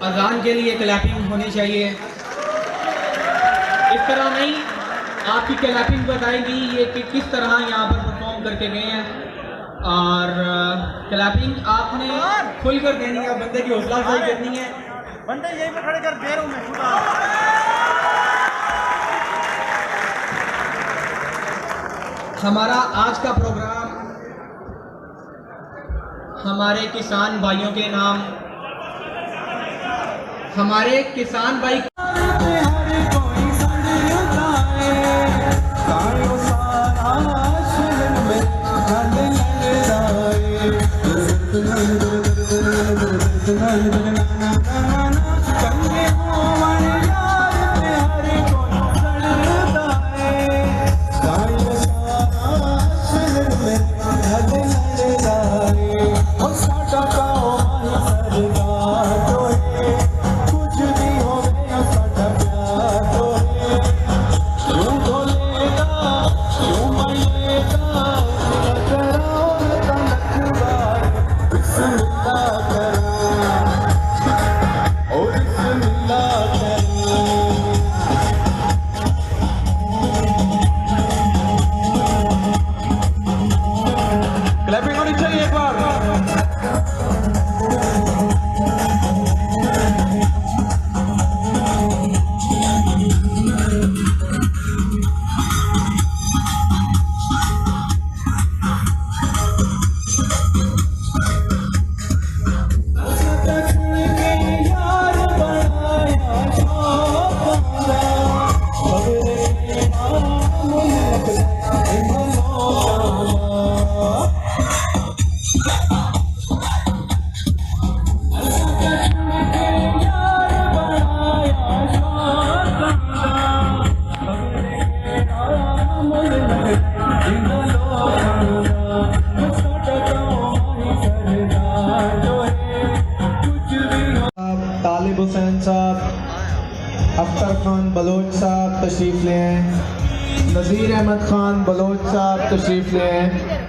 अजान के लिए क्लैपिंग होनी चाहिए, इस तरह नहीं। आपकी क्लैपिंग बताएगी ये कि किस तरह यहाँ पर परफॉर्म करके गए हैं। और क्लैपिंग आपने खुलकर देनी है, बंदे की हौसला अफजाई करनी है। बंदे यहीं पे खड़े कर दे रहा हूं मैं खुदा। हमारा आज का प्रोग्राम हमारे किसान भाइयों के नाम, हमारे किसान भाई क्लैपिंग होनी चाहिए एक बार। तालिब हुसैन साहब, अख्तर खान बलोच साहब तशरीफ ले आए, नज़ीर अहमद खान बलोच साहब तशरीफ ले आए।